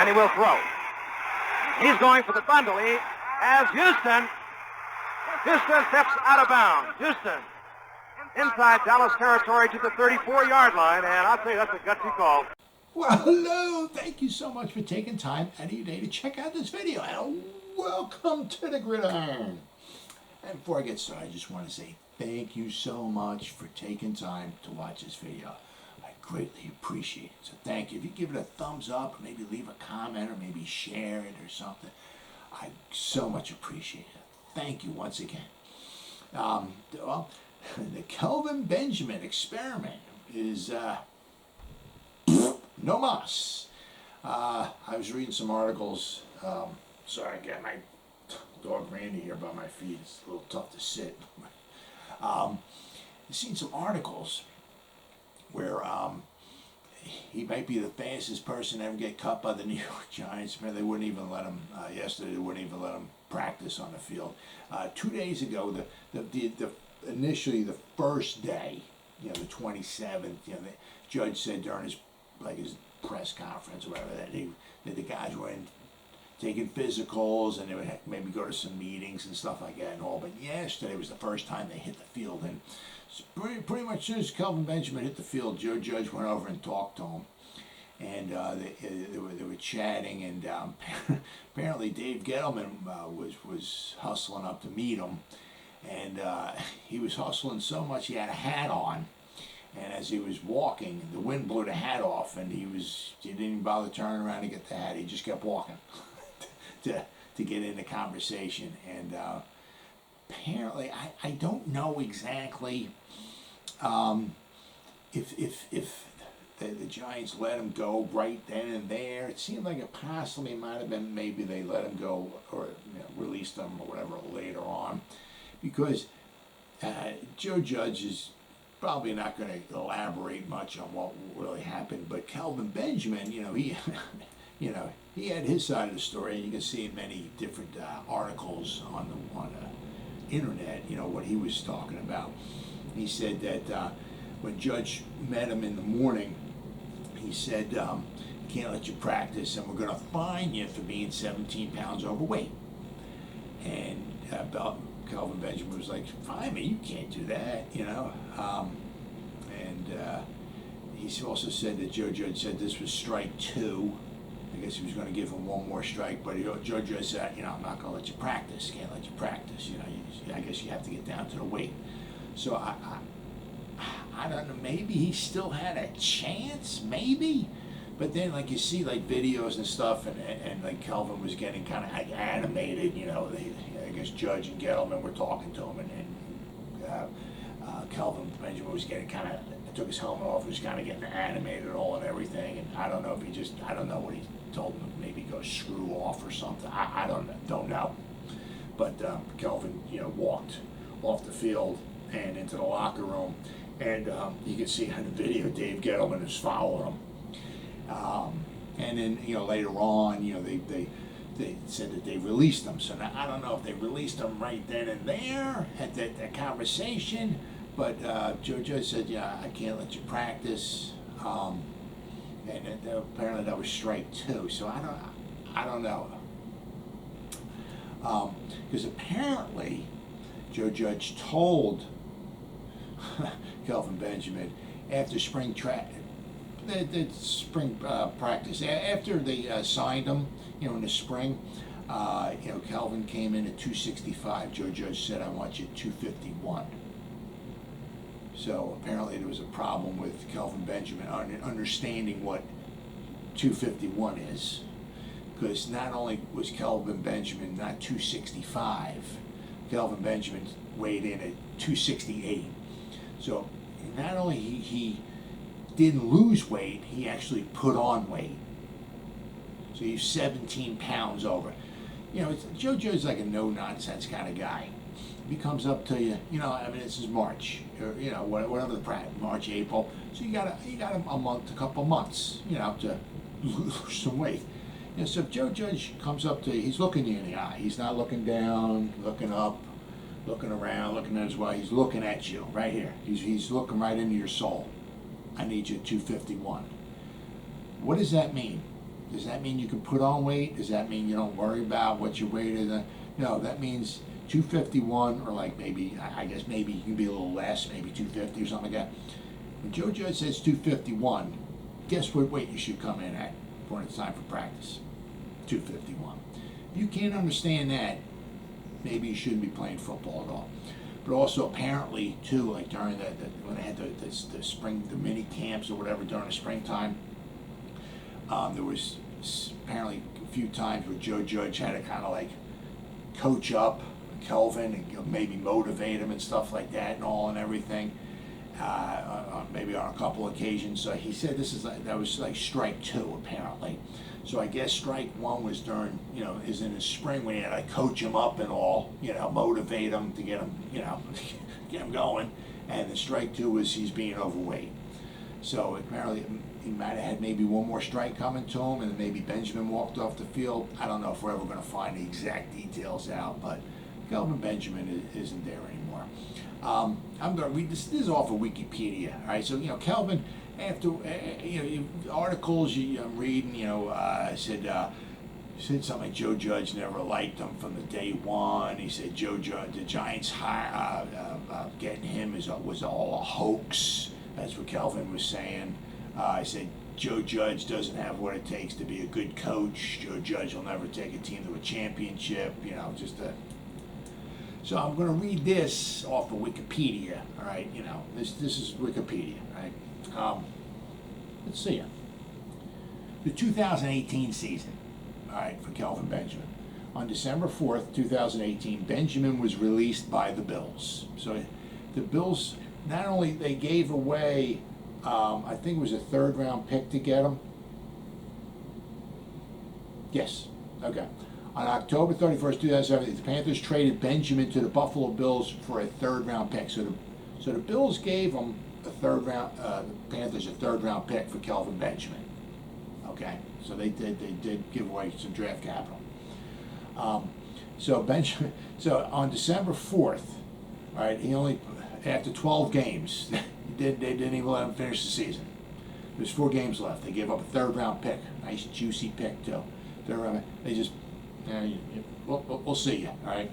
and he will throw. He's going for the bundle. He has Houston. Houston steps out of bounds. Houston inside Dallas territory to the 34-yard line, and I'll tell you, that's a gutsy call. Well, hello. Thank you so much for taking time out of your day to check out this video, and welcome to the Gridiron. And before I get started, I just want to say thank you so much for taking time to watch this video. I greatly appreciate it. So thank you. If you give it a thumbs up, or maybe leave a comment, or maybe share it or something, I so much appreciate it. Thank you once again. Well, the Kelvin Benjamin experiment is no mas. I was reading some articles. Sorry, I got my dog Randy here by my feet. It's a little tough to sit. I've seen some articles where he might be the fastest person to ever get cut by the New York Giants. Man, they wouldn't even let him, yesterday, they wouldn't even let him practice on the field. 2 days ago, initially the first day, the 27th, the judge said during his press conference or whatever that the guys were taking physicals and they would maybe go to some meetings and stuff like that and all. But yesterday was the first time they hit the field, and pretty much as soon as Kelvin Benjamin hit the field, Joe Judge went over and talked to him, and they were chatting, and apparently Dave Gettleman was hustling up to meet him, and he was hustling so much he had a hat on. And as he was walking, the wind blew the hat off, and he didn't even bother turning around to get the hat. He just kept walking to get into conversation. And apparently, I don't know exactly if the Giants let him go right then and there. It seemed like it possibly might have been maybe they let him go or released him or whatever later on, because Joe Judge is probably not going to elaborate much on what really happened, but Kelvin Benjamin, he had his side of the story, and you can see in many different articles on the internet, what he was talking about. He said that when Judge met him in the morning, he said, "Can't let you practice, and we're going to fine you for being 17 pounds overweight." And Kelvin Benjamin was like, "Fine me, you can't do that," he also said that Joe Judge said this was strike 2. I guess he was going to give him one more strike, but Joe Judge said, "I'm not going to let you practice. Can't let you practice. I guess you have to get down to the weight." So I don't know. Maybe he still had a chance, maybe. But then, you see, videos and stuff, and Kelvin was getting kind of animated. I guess Judge and Gettleman were talking to him, and Kelvin Benjamin was getting kind of took his helmet off, was kind of getting animated and everything. And I don't know if I don't know what he told him. Maybe go screw off or something. I don't know. But Kelvin, walked off the field and into the locker room, and you can see on the video Dave Gettleman is following him. And then later on, they said that they released him. So now I don't know if they released him right then and there at that conversation, but Joe Judge said, "I can't let you practice," and apparently that was strike 2. So I don't know, because apparently Joe Judge told Kelvin Benjamin after spring practice, after they signed him, in the spring, Kelvin came in at 265. Joe Judge said, "I want you at 251. So apparently there was a problem with Kelvin Benjamin understanding what 251 is, because not only was Kelvin Benjamin not 265, Kelvin Benjamin weighed in at 268. So not only he didn't lose weight, he actually put on weight. So he's 17 pounds over. Joe Judge's like a no-nonsense kind of guy. If he comes up to you, this is March, or, whatever the March, April. So you got a couple months, to lose some weight. So if Joe Judge comes up to you, he's looking you in the eye. He's not looking down, looking up, looking around, looking at his wife. He's looking at you right here. He's looking right into your soul. I need you at 251. What does that mean? Does that mean you can put on weight? Does that mean you don't worry about what your weight is? No, that means 251, or like maybe, I guess maybe you can be a little less, maybe 250 or something like that. When Joe Judge says 251, guess what weight you should come in at when it's time for practice? 251. If you can't understand that, maybe you shouldn't be playing football at all. But also apparently too, like during when they had the spring, the mini camps or whatever during the springtime, there was apparently a few times where Joe Judge had to kind of like coach up Kelvin and maybe motivate him and stuff like that and all and everything. Maybe on a couple occasions. So he said that was like strike 2 apparently. So I guess strike 1 was during, is in the spring when he had to coach him up and all, motivate him to get him, get him going. And the strike 2 was he's being overweight. So apparently he might have had maybe one more strike coming to him, and then maybe Benjamin walked off the field. I don't know if we're ever going to find the exact details out, but Kelvin Benjamin isn't there anymore. I'm going to read this. This is off of Wikipedia. All right, so Kelvin, after articles I'm reading, said something like Joe Judge never liked him from the day one. He said Joe Judge, the Giants getting him was all a hoax. That's what Kelvin was saying. I said Joe Judge doesn't have what it takes to be a good coach. Joe Judge will never take a team to a championship. So I'm going to read this off of Wikipedia. All right, this is Wikipedia. All right. Let's see. The 2018 season. All right, for Kelvin Benjamin. On December 4th, 2018, Benjamin was released by the Bills. So the Bills, not only they gave away, I think it was a 3rd round pick to get him. Yes. Okay. On October 31st, 2017, the Panthers traded Benjamin to the Buffalo Bills for a 3rd round pick. So the Bills gave him a 3rd round, the Panthers a 3rd round pick for Kelvin Benjamin. Okay, so they did give away some draft capital. So on December 4th, all right, he only, after 12 games, they didn't even let him finish the season. There's 4 games left. They gave up a 3rd round pick, nice juicy pick too. They just, we'll see you, all right.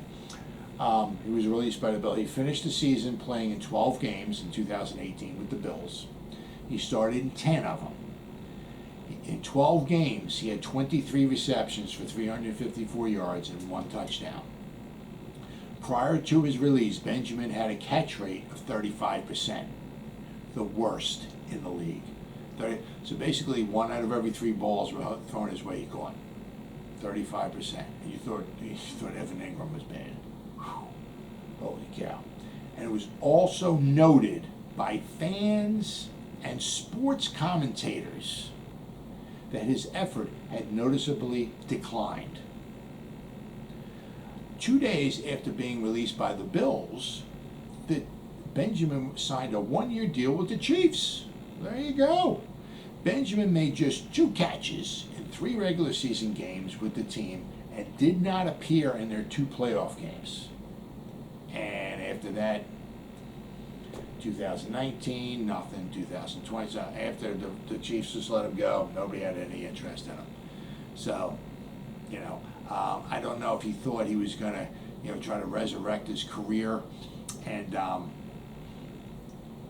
He was released by the Bills. He finished the season playing in 12 games in 2018 with the Bills. He started in 10 of them. In 12 games, he had 23 receptions for 354 yards and 1 touchdown. Prior to his release, Benjamin had a catch rate of 35%, the worst in the league. So basically, 1 out of every 3 balls were thrown his way, he caught. 35%. And you thought Evan Ingram was bad. Whew. Holy cow. And it was also noted by fans and sports commentators that his effort had noticeably declined. 2 days after being released by the Bills, Benjamin signed a 1-year deal with the Chiefs. There you go. Benjamin made just 2 catches in 3 regular season games with the team and did not appear in their 2 playoff games. And after that, 2019, nothing. 2020, so after the Chiefs just let him go, nobody had any interest in him. So, I don't know if he thought he was going to, try to resurrect his career and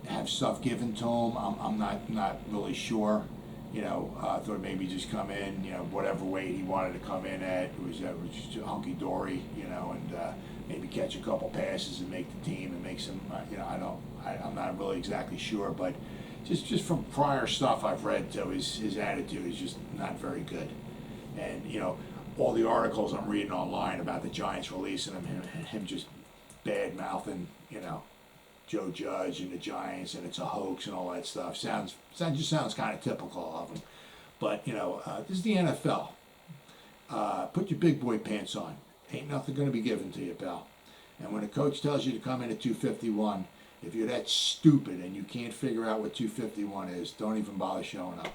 have stuff given to him. I'm not really sure. I thought maybe just come in, whatever weight he wanted to come in at. It was just hunky-dory, and maybe catch a couple passes and make the team and make some, I'm not really exactly sure, but just from prior stuff I've read, so his attitude is just not very good. And, all the articles I'm reading online about the Giants releasing him just bad-mouthing, Joe Judge and the Giants, and it's a hoax and all that stuff. Sounds kind of typical of him. But, this is the NFL. Put your big boy pants on. Ain't nothing going to be given to you, pal. And when a coach tells you to come in at 251, if you're that stupid and you can't figure out what 251 is, don't even bother showing up.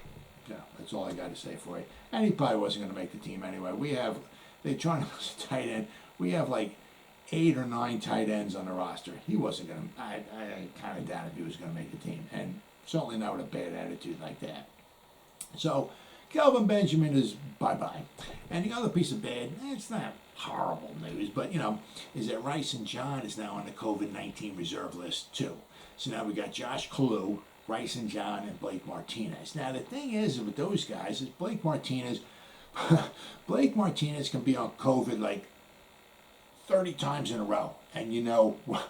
That's all I got to say for you. And he probably wasn't going to make the team anyway. They're trying to lose a tight end. We have like 8 or 9 tight ends on the roster. He wasn't going to, I kind of doubt if he was going to make the team. And certainly not with a bad attitude like that. So Kelvin Benjamin is bye-bye. And the other piece of bad, it's not horrible news, but, is that Rice and John is now on the COVID-19 reserve list, too. So now we got Josh Kalu, Rice and John, and Blake Martinez. Now, the thing is with those guys is Blake Martinez can be on COVID like 30 times in a row. And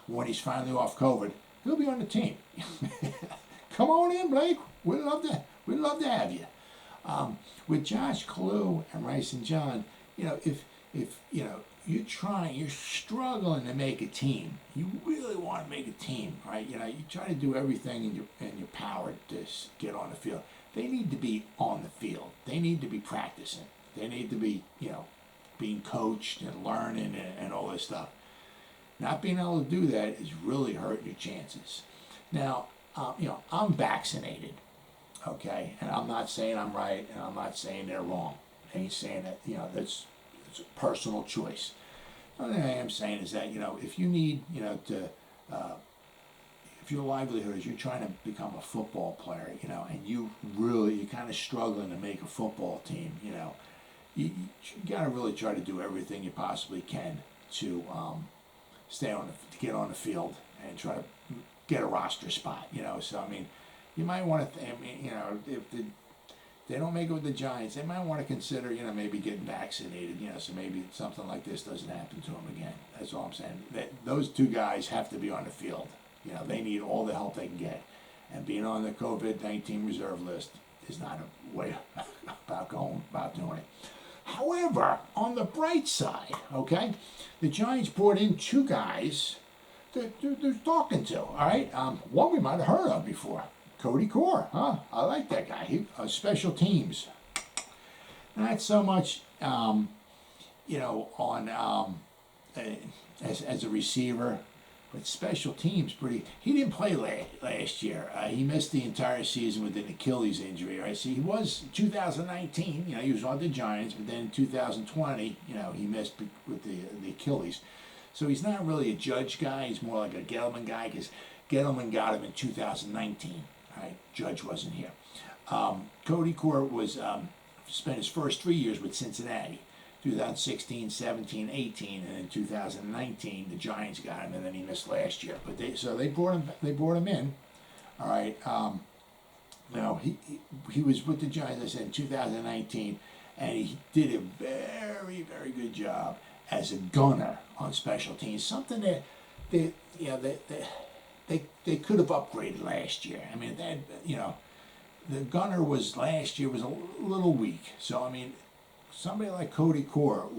when he's finally off COVID, he'll be on the team. Come on in, Blake. We'd love to have you. With Josh Kalu and Rice and John, if you're struggling to make a team, you really want to make a team, right? You try to do everything in your power to get on the field. They need to be on the field. They need to be practicing. They need to be, being coached and learning and all this stuff. Not being able to do that is really hurting your chances. Now, I'm vaccinated, okay? And I'm not saying I'm right, and I'm not saying they're wrong. I ain't saying that, it's a personal choice. The only thing I am saying is that, if you need, if your livelihood is you're trying to become a football player, and you're kind of struggling to make a football team, you got to really try to do everything you possibly can to to get on the field and try to get a roster spot, So, you might want to, if they don't make it with the Giants, they might want to consider, maybe getting vaccinated, so maybe something like this doesn't happen to them again. That's all I'm saying. Those two guys have to be on the field. They need all the help they can get. And being on the COVID-19 reserve list is not a way about doing it. However, on the bright side, okay, the Giants brought in two guys that they're talking to, all right? One we might have heard of before, Cody Core, huh? I like that guy. He special teams. Not so much, on as a receiver, but special teams pretty. He didn't play last year. He missed the entire season with an Achilles injury. Right? See, he was 2019. He was on the Giants, but then in 2020, he missed with the Achilles. So he's not really a Judge guy. He's more like a Gettleman guy because Gettleman got him in 2019. Right? Judge wasn't here. Cody Core was spent his first 3 years with Cincinnati. 2016, 17, 18, and in 2019 the Giants got him, and then he missed last year. But they brought him in. All right. He was with the Giants, I said, in 2019, and he did a very, very good job as a gunner on special teams. Something that they could have upgraded last year. The gunner last year was a little weak. So somebody like Cody Core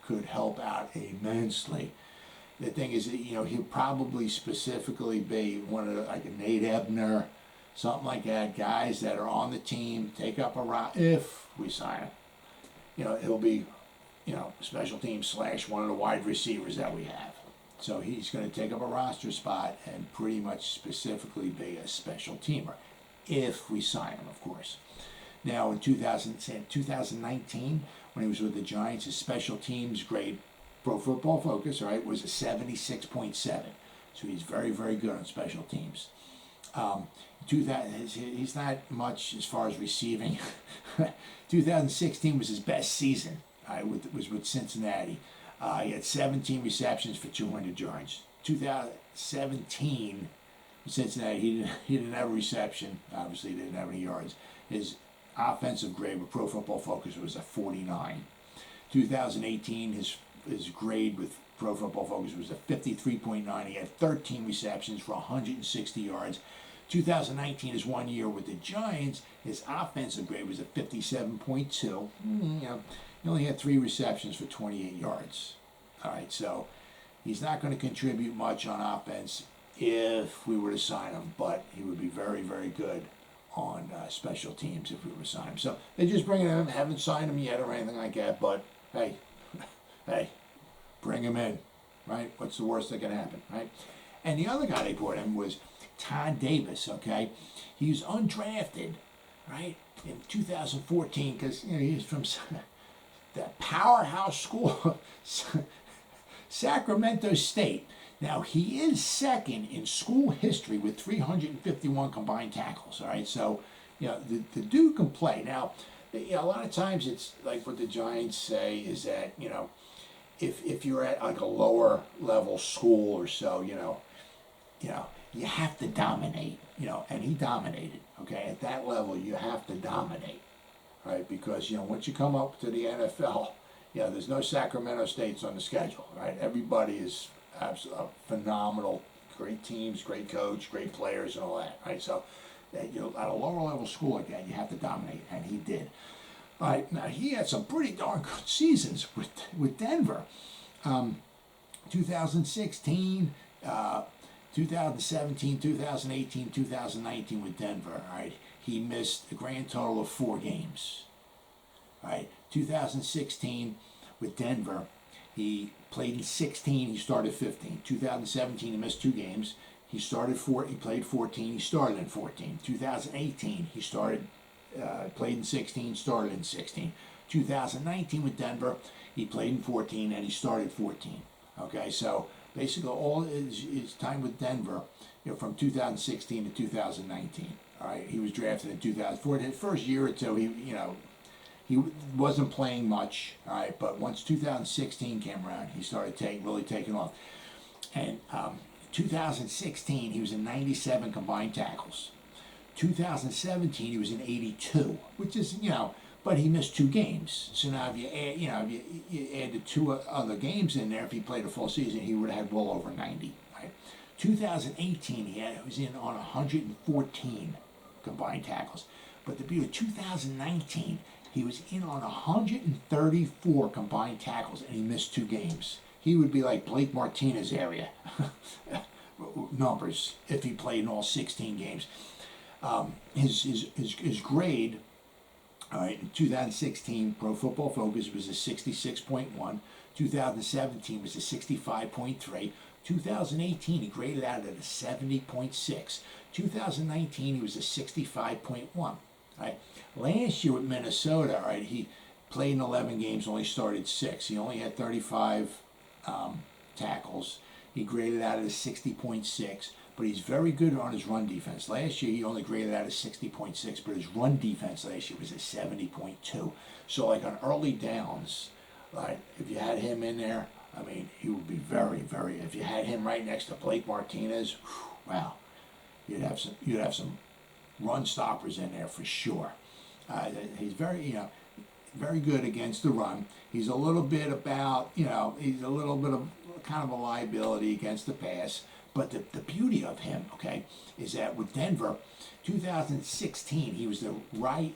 could help out immensely. The thing is that, he'll probably specifically be one of like a Nate Ebner, something like that, guys that are on the team, take up a roster, if we sign him. He'll be, special team / one of the wide receivers that we have. So he's going to take up a roster spot and pretty much specifically be a special teamer, if we sign him, of course. Now, in 2019, when he was with the Giants, his special teams grade, Pro Football Focus, right, was a 76.7. So he's very, very good on special teams. He's not much as far as receiving. 2016 was his best season. Was with Cincinnati. He had 17 receptions for 200 yards. 2017 with Cincinnati, he didn't have a reception. Obviously, he didn't have any yards. His offensive grade with Pro Football Focus was a 49. 2018, his grade with Pro Football Focus was a 53.9. He had 13 receptions for 160 yards. 2019 is 1 year with the Giants. His offensive grade was a 57.2. He only had 3 receptions for 28 yards. All right, so he's not going to contribute much on offense if we were to sign him, but he would be very, very good on special teams if we were to sign him. So they're just bringing him, haven't signed him yet or anything like that, but hey, bring him in, right? What's the worst that can happen, right? And the other guy they brought in was Todd Davis, okay? He was undrafted, right, in 2014 because he's from that powerhouse school, Sacramento State. Now, he is second in school history with 351 combined tackles, all right? So, the dude can play. Now, a lot of times it's like what the Giants say is that, if you're at like a lower level school or so, you have to dominate, and he dominated, okay? At that level, you have to dominate, right? Because, once you come up to the NFL, there's no Sacramento States on the schedule, right? Everybody is absolutely phenomenal, great teams, great coach, great players, and all that, right? So, at a lower level school like that, you have to dominate, and he did. All right, now he had some pretty darn good seasons with Denver. 2016, 2017, 2018, 2019 with Denver, all right? He missed a grand total of 4 games. All right, 2016 with Denver, he played in 16, he started 15. 2017, he missed 2 games. He played 14, he started in 14. 2018, he played in 16, started in 16. 2019 with Denver, he played in 14 and he started 14. Okay, so basically all his time with Denver, from 2016 to 2019. All right, he was drafted in 2004. His first year or two, he wasn't playing much. All right, but once 2016 came around, he started really taking off. And 2016, he was in 97 combined tackles. 2017, he was in 82, which is, but he missed 2 games. So now if you add, you added 2 other games in there, if he played a full season, he would have had well over 90, right? 2018, he was in on 114 combined tackles. But the beauty of 2019, he was in on 134 combined tackles, and he missed 2 games. He would be like Blake Martinez area numbers if he played in all 16 games. His grade, all right, in 2016, Pro Football Focus was a 66.1. 2017 was a 65.3. 2018, he graded out at a 70.6. 2019, he was a 65.1. Right. Last year with Minnesota, all right, he played in 11 games, only started 6. He only had 35 tackles. He graded out at a 60.6, but he's very good on his run defense. Last year, he only graded out at 60.6, but his run defense last year was a 70.2. So, like on early downs, right, if you had him in there, I mean, he would be very, very. If you had him right next to Blake Martinez, wow, you'd have some run stoppers in there for sure. He's very, very good against the run. He's a little bit he's a little bit of kind of a liability against the pass. But the beauty of him, okay, is that with Denver, 2016, he was the right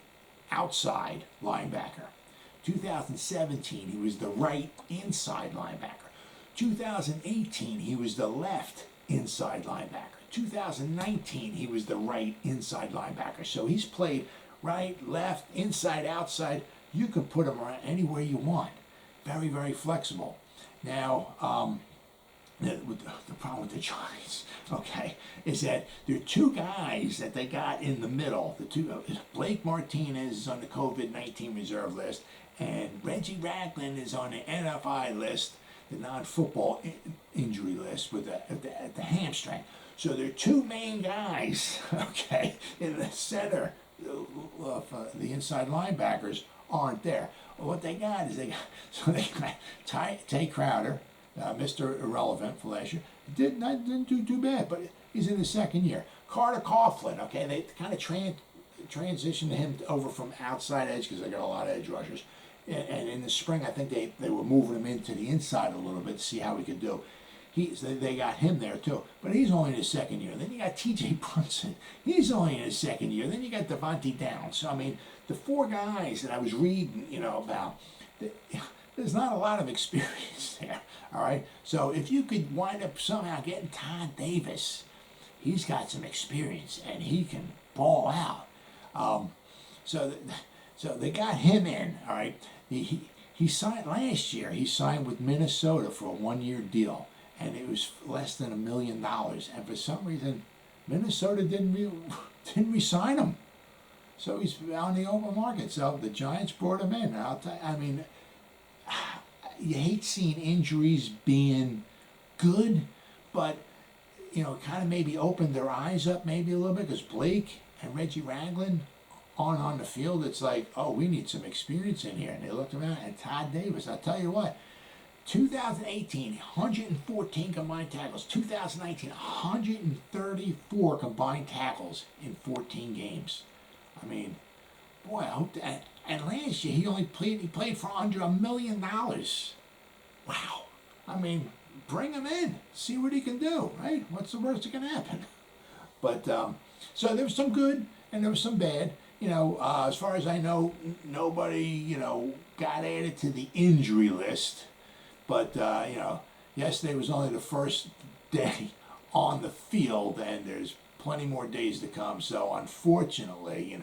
outside linebacker. 2017, he was the right inside linebacker. 2018, he was the left inside linebacker. 2019, he was the right inside linebacker. So he's played right, left, inside, outside. You can put him around anywhere you want. Very, very flexible. Now, the problem with the Giants, okay, is that there are 2 guys that they got in the middle. Blake Martinez is on the COVID-19 reserve list, and Reggie Ragland is on the NFI list, the non-football injury list with the hamstring. So there are 2 main guys, okay, in the center of the inside linebackers aren't there. Well, what they got is they got Tay Crowder, Mr. Irrelevant for last year. Didn't do too bad, but he's in his 2nd year. Carter Coughlin, okay, they kind of transitioned him over from outside edge because they got a lot of edge rushers. And in the spring, I think they were moving him into the inside a little bit to see how he could do. They got him there too, but he's only in his 2nd year. Then you got T.J. Brunson. He's only in his 2nd year. Then you got Devontae Downs. So I mean, the 4 guys that I was reading, about, there's not a lot of experience there. All right. So if you could wind up somehow getting Todd Davis, he's got some experience and he can ball out. So they got him in. All right. He signed last year. He signed with Minnesota for a 1-year deal. And it was less than $1 million. And for some reason, Minnesota didn't re-sign him. So he's on the open market. So the Giants brought him in. You hate seeing injuries being good, but, kind of maybe opened their eyes up maybe a little bit because Blake and Reggie Ragland on the field, it's like, oh, we need some experience in here. And they looked around, and Todd Davis, I'll tell you what, 2018, 114 combined tackles. 2019, 134 combined tackles in 14 games. I mean, boy, I hope that. And last year he played for under $1 million. Wow. I mean, bring him in, see what he can do, right? What's the worst that can happen? But so there was some good and there was some bad. As far as I know, nobody got added to the injury list. But yesterday was only the first day on the field, and there's plenty more days to come. So unfortunately,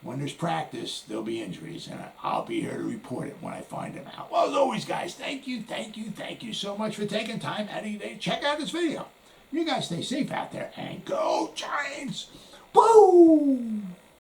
when there's practice, there'll be injuries, and I'll be here to report it when I find them out. Well, as always, guys, thank you so much for taking time out of your day to check out this video. You guys stay safe out there, and go Giants! Woo!